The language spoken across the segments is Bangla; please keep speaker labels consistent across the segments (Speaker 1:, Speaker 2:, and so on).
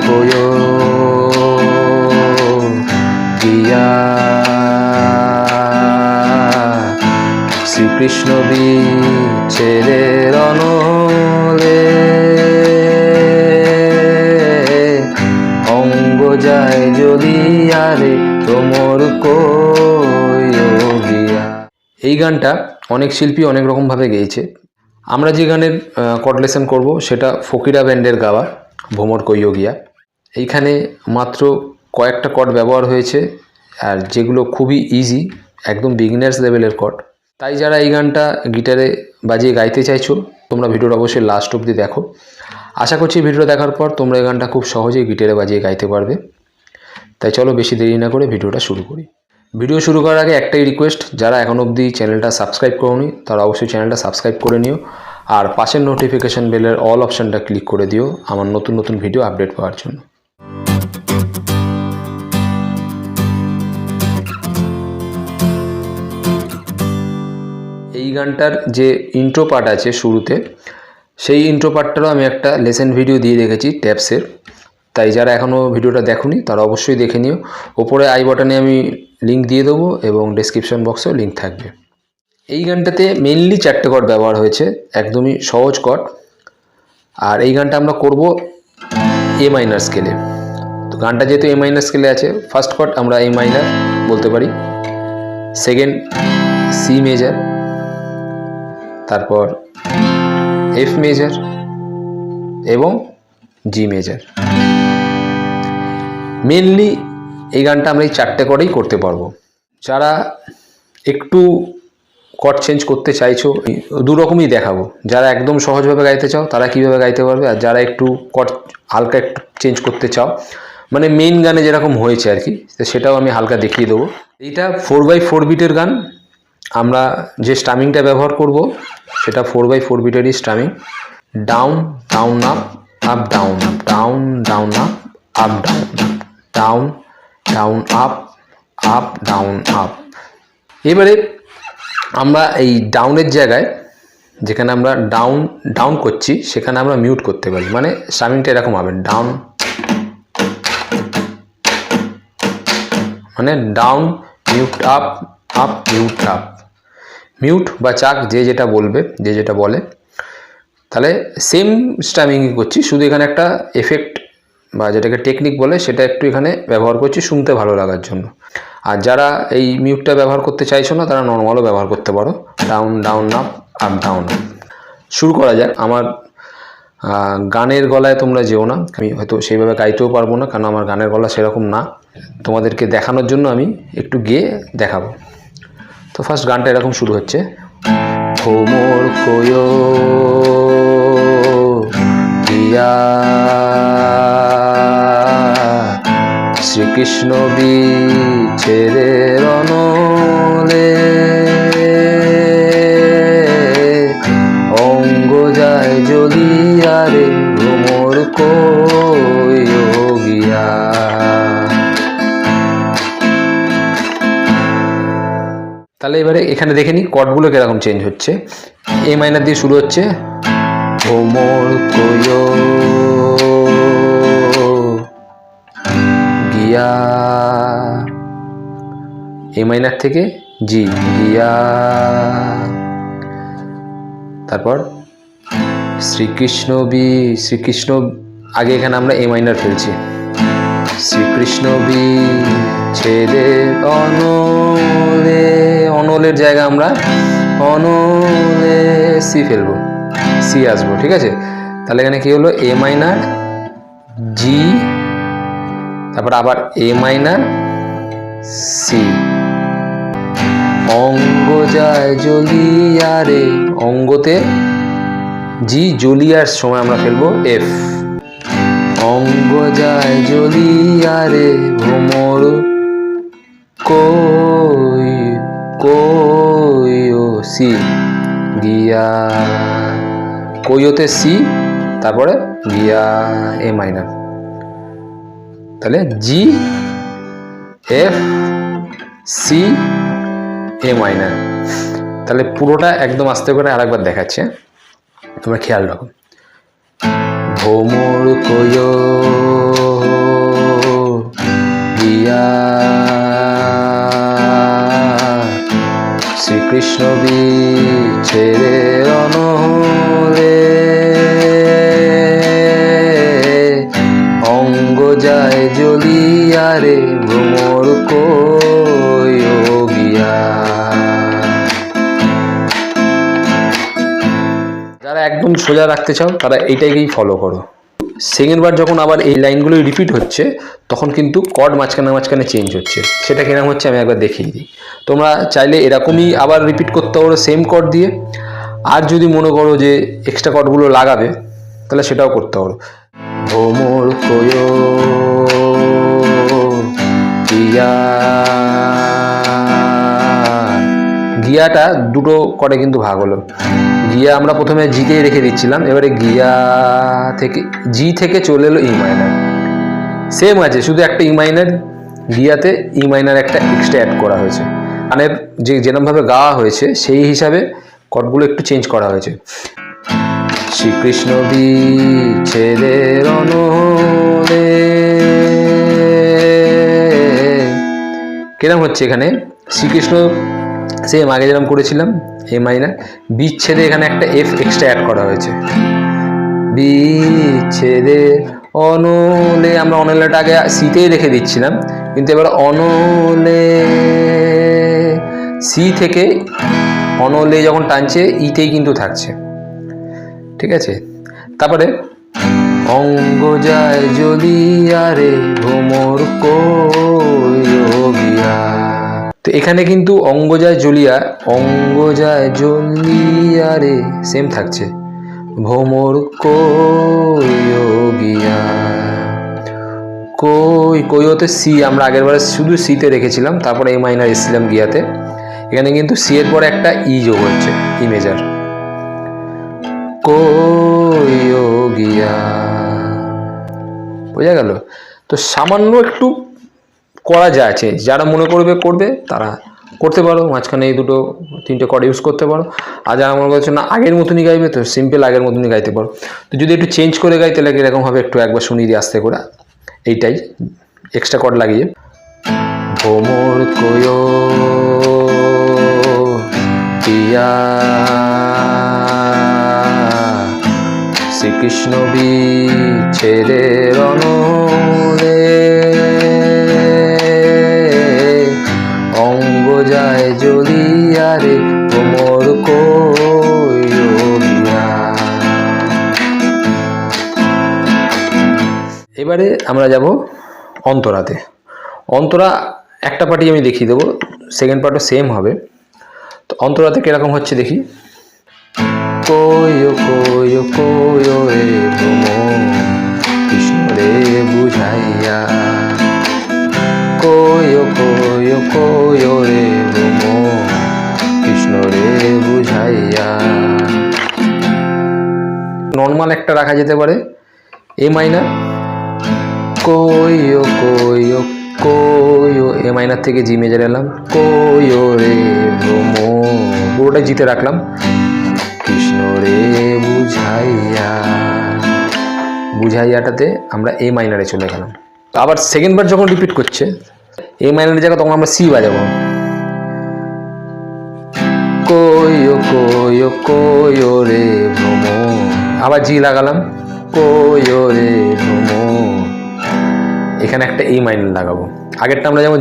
Speaker 1: কোয়ো গিয়া শ্রীকৃষ্ণ বিছেরে রণলে অঙ্গ যায় জ্বলিয়া রে তোমর কোয়ো গিয়া। এই গানটা অনেক শিল্পী অনেক রকমভাবে গেয়েছে। আমরা যে গানের কর্ড লেসন করবো সেটা ফকিরা ব্যান্ডের গাওয়া ভোমর কোয়ো গিয়া। এইখানে মাত্র কয়েকটা কর্ড ব্যবহার হয়েছে, আর যেগুলো খুবই ইজি, একদম বিগিনার্স লেভেলের কর্ড। তাই যারা এই গানটা গিটারে বাজিয়ে গাইতে চাইছো তোমরা ভিডিওটা অবশ্যই লাস্ট অবধি দেখো। আশা করছি ভিডিওটা দেখার পর তোমরা এই গানটা খুব সহজেই গিটারে বাজিয়ে গাইতে পারবে। তাই চলো বেশি দেরি না করে ভিডিওটা শুরু করি। ভিডিও শুরু করার আগে একটাই রিকোয়েস্ট, যারা এখন অবধি চ্যানেলটা সাবস্ক্রাইব করোনি তারা অবশ্যই চ্যানেলটা সাবস্ক্রাইব করে নিও, আর পাশের নোটিফিকেশন বেলের অল অপশানটা ক্লিক করে দিও আমার নতুন নতুন ভিডিও আপডেট পাওয়ার জন্য। এই গানটার যে ইন্ট্রো পার্ট আছে শুরুতে, সেই ইন্ট্রো পার্টটারও আমি একটা লেসন ভিডিও দিয়ে রেখেছি ট্যাপসের। তাই যারা এখনও ভিডিওটা দেখোনি তারা অবশ্যই দেখে নিও। ওপরে আই বাটনে আমি লিঙ্ক দিয়ে দেবো এবং ডেসক্রিপশন বক্সেও লিঙ্ক থাকবে। এই গানটাতে মেনলি 4টে কর্ড ব্যবহার হয়েছে, একদমই সহজ কর্ড। আর এই গানটা আমরা করব এ মাইনার স্কেলে। তো গানটা যেহেতু এ মাইনার স্কেলে আছে, ফার্স্ট কর্ড আমরা এ মাইনার বলতে পারি, সেকেন্ড সি মেজার, তারপর এফ মেজার এবং জি মেজার। মেনলি এই গানটা আমরা এই 4টে কর্ডেই করতে পারবো। যারা একটু কর্ড চেঞ্জ করতে চাইছো দু রকমই দেখাবো। যারা একদম সহজভাবে গাইতে চাও তারা কীভাবে গাইতে পারবে, আর যারা একটু কর্ড হালকা একটু চেঞ্জ করতে চাও, মানে মেইন গানে যেরকম হয়েছে আর কি, সেটাও আমি হালকা দেখিয়ে দেবো। এইটা 4/4 বিটের গান। আমরা যে স্টামিংটা ব্যবহার করব সেটা 4/4 বিটেরই strumming. Down down up up down down down up up down down down up up down up. এবারে আমরা এই ডাউনের জায়গায় যেখানে আমরা ডাউন ডাউন করছি সেখানে আমরা মিউট করতে পারি, মানে স্টামিংটা এরকম হবে ডাউন, মানে down mute up up mute up, mute বা চাক যে যেটা বলবে, যে যেটা বলে। তাহলে সেম স্টামিংই করছি, শুধু এখানে একটা এফেক্ট বা যেটাকে টেকনিক বলে সেটা একটু এখানে ব্যবহার করছি শুনতে ভালো লাগার জন্য। আর যারা এই মিউটটা ব্যবহার করতে চাইছো না তারা নর্মালও ব্যবহার করতে পারো, down down up up down up. শুরু করা যাক। আমার গানের গলায় তোমরা যেও না, আমি হয়তো সেইভাবে গাইতেও পারবো না, কারণ আমার গানের গলা সেরকম না। তোমাদেরকে দেখানোর জন্য আমি একটু গেয়ে দেখাবো। তো ফার্স্ট গানটা এরকম শুরু হচ্ছে, ভোমর কোয়ো গিয়া শ্রীকৃষ্ণ বিছেরে রণলে অঙ্গ যায় জ্বলিয়া রে ভোমর কোয়ো গিয়া। তাহলে এবারে এখানে দেখে নিই কর্ডগুলো কীরকম চেঞ্জ হচ্ছে। এ মাইনার দিয়ে শুরু হচ্ছে, ভোমর কোয়ো গিয়া, এ মাইনার থেকে জি গিয়া, তারপর শ্রীকৃষ্ণ শ্রীকৃষ্ণ আগে এখানে আমরা এ মাইনার ফেলছি, শ্রীকৃষ্ণ ছেড়ে অনলে, অনলের জায়গা আমরা অনলে সি ফেলবো, সি আসবো, ঠিক আছে। তাহলে এখানে কি হলো, এ মাইনার জি, তারপর আবার এ মাইনার সি, অঙ্গ যায় জ্বলিয়া রে, অঙ্গতে জি জ্বলিয়ার সময় আমরা ফেলবো এফ, অঙ্গ যায় জ্বলিয়া রে ভোমর কোয়ো সি গিয়া, কোয়োতে সি, তারপরে গিয়া এ মাইনার, তাহলে জি এফ সি এ মাইনার। তাহলে পুরোটা একদম আস্তে করে আরেকবার দেখাচ্ছে, তোমরা খেয়াল রাখো। ভোমর কোয়ো শ্রীকৃষ্ণ বিছেরে অনলে অঙ্গ যায় জ্বলিয়া রে ভ্রমর কইয়া। যারা একদম সোজা রাখতে চাও তারা এইটাকেই ফলো করো। সেকেন্ড বার যখন আবার এই লাইনগুলোই রিপিট হচ্ছে তখন কিন্তু কর্ড মাঝখানে মাঝখানে চেঞ্জ হচ্ছে। সেটা কিরকম হচ্ছে আমি একবার দেখিয়ে দিই। তোমরা চাইলে এরকমই আবার রিপিট করতে পারো সেম কর্ড দিয়ে, আর যদি মনে করো যে এক্সট্রা কর্ডগুলো লাগাবে তাহলে সেটাও করতে পারো। ভ্রমর কইয়া, গিয়াটা দুটো করে কিন্তু ভাগ হলো। গিয়া আমরা প্রথমে জিতেই রেখে দিচ্ছিলাম, এবারে গিয়া থেকে জি থেকে চলে এলো ই মাইনার। সেম আছে, শুধু একটা ই মাইনার গিয়াতে ই মাইনার একটা এক্সট্রা অ্যাড করা হয়েছে। গানের যে যেরকমভাবে গাওয়া হয়েছে সেই হিসাবে কর্ডগুলো একটু চেঞ্জ করা হয়েছে। শ্রীকৃষ্ণ বিছেরে অনলে, কিরকম হচ্ছে এখানে শ্রীকৃষ্ণ সেম আগে যেরকম করেছিলাম এ মাইনার, বিচ্ছেদে এখানে একটা এফ এক্সট্রা অ্যাড করা হয়েছে। বিচ্ছেদে অনলে, আমরা অনলেটা আগে সিতেই রেখে দিচ্ছিলাম, কিন্তু এবার অনলে সি থেকে অনলে যখন টানছে ইতেই কিন্তু থাকছে, ঠিক আছে। তারপরে অঙ্গ যায় জ্বলিয়া রে ভ্রমর কইয়া, তো এখানে কিন্তু অঙ্গ যায় জ্বলিয়া রে সেম থাকছে, ভ্রমর কইয়া। কইতে সি আমরা আগের বারে শুধু সিতে রেখেছিলাম, তারপরে এ মাইনার এসেছিলাম গিয়াতে। এখানে কিন্তু সি এর পরে একটা ই যোগ হচ্ছে, ই মেজার, কইয়া, বোঝা গেল। তো সামান্য একটু করা যাচ্ছে, যারা মনে করবে তারা করতে পারো, মাঝখানে এই দুটো তিনটে কর্ড ইউজ করতে পারো। আর যারা মনে করছো না আগের মতনই গাইবে, তো সিম্পল আগের মতনই গাইতে পারো। তো যদি একটু চেঞ্জ করে গাই তাহলে কীরকম হবে একটু একবার শুনিয়ে দিই আস্তে করে, এইটাই এক্সট্রা কর্ড লাগিয়ে। ভ্রমর কইয়া শ্রীকৃষ্ণ বিছেরে অনলে অঙ্গ যায় জ্বলিয়া রে ভ্রমর কইয়া। এবারে আমরা যাব অন্তরাতে। অন্তরা একটা পার্টি আমি দেখিয়ে দেবো, সেকেন্ড পার্টও সেম হবে। তো অন্তরাতে কিরকম হচ্ছে দেখি। কইও কইও কইও রে ভ্রমর কৃষ্ণ রে বুঝাইয়া, কইও কইও কইও রে ভ্রমর কৃষ্ণ রে বুঝাইয়া। নর্মাল একটা রাখা যেতে পারে এ মাইনার, কইও কইও কইও, এ মাইনার থেকে জি মেজার এলাম, কইও রে ভ্রমর, পুরোটা জিতে রাখলাম, কৃষ্ণ রে বুঝাইয়া। বুঝাইয়াটাতে আমরা এ মাইনারে চলে গেলাম। তো আবার সেকেন্ড বার যখন রিপিট করছে এ মাইনারের জায়গা তখন আমরা সি বাজাবো, কইও কইও কইও রে ভ্রমর, আবার জি লাগালাম, কইও রে ভ্রমর, এখানে একটা এই মাইনার লাগাবো। আগেরটা আমরা যেমন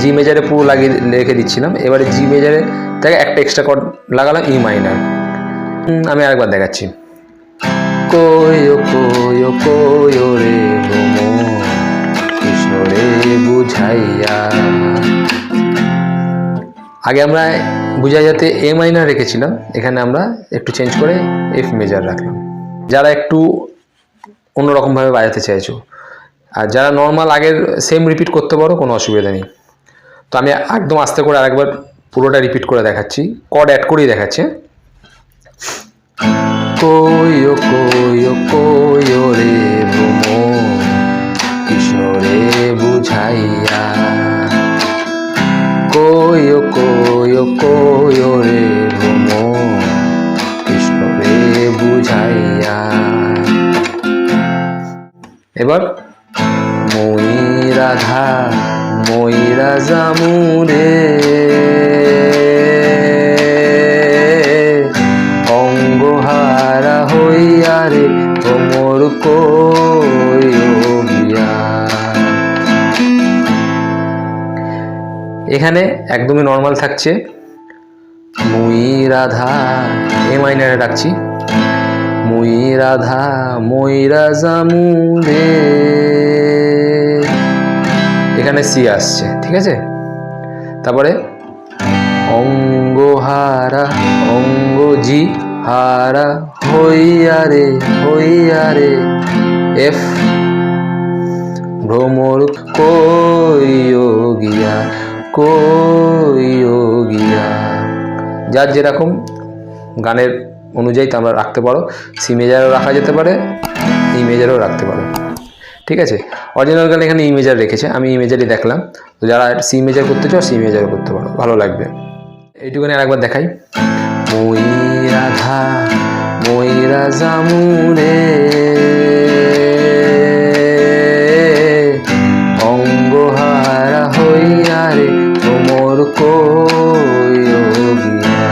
Speaker 1: জি মেজারে পুরো লাগিয়ে রেখে দিচ্ছিলাম, এবারে জি মেজারে থেকে একটা এক্সট্রা কর্ড লাগালাম ই মাইনার। আমি আরেকবার দেখাচ্ছি। কইও কইও কইও রে ভ্রমর কৃষ্ণ রে বুঝাইয়া। আগে আমরা বুঝাইয়াতে এ মাইনার রেখেছিলাম, এখানে আমরা একটু চেঞ্জ করে এফ মেজার রাখলাম। যারা একটু অন্যরকমভাবে বাজাতে চাইছো, আর যারা নর্মাল আগের সেম রিপিট করতে পারো, কোনো অসুবিধা নেই। তো আমি একদম আস্তে করে আরেকবার পুরোটা রিপিট করে দেখাচ্ছি, কর্ড অ্যাড করেই দেখাচ্ছি। কইও কইও কইও রে ভ্রমর কৃষ্ণ রে বুঝাইয়া, কইও কইও কইও রে ভ্রমর কৃষ্ণ রে বুঝাইয়া। এবার মই রাধা মই রাজা মুরে ভ্রমর কোই ও গিয়া। এখানে একদমই নর্মাল থাকছে, মুই রাধা এ মাইনারে ডাকছি, মুই রাধা ময়রা জামু রে, এখানে সি আসছে, ঠিক আছে। তারপরে অঙ্গহারা অঙ্গজি হারা হইয়া রে এফ, ভ্রমর কোই ও গিয়া কোই ও গিয়া। যার যেরকম গানের অনুযায়ী তোমরা রাখতে পারো, সি মেজারও রাখা যেতে পারে, ই মেজারও রাখতে পারো, ঠিক আছে। অরিজিনাল গান এখানে ই মেজার রেখেছে, আমি ই মেজারই দেখলাম, তো যারা সি মেজার করতে চাও সি মেজারও করতে পারো, ভালো লাগবে। এইটুকুনি আরেকবার দেখাই, মই রাধা ময়রা জামু রে, অঙ্গহারা হইয়া রে ভ্রমর কোই ও গিয়া।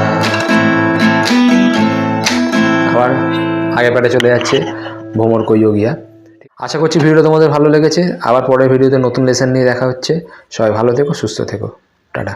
Speaker 1: আবার আগের পাটে চলে যাচ্ছে, ভ্রমর কোই ও গিয়া। আশা করছি ভিডিওটা তোমাদের ভালো লেগেছে। আবার পরের ভিডিওতে নতুন লেসন নিয়ে দেখা হচ্ছে। সবাই ভালো থেকো, সুস্থ থেকো, টাটা।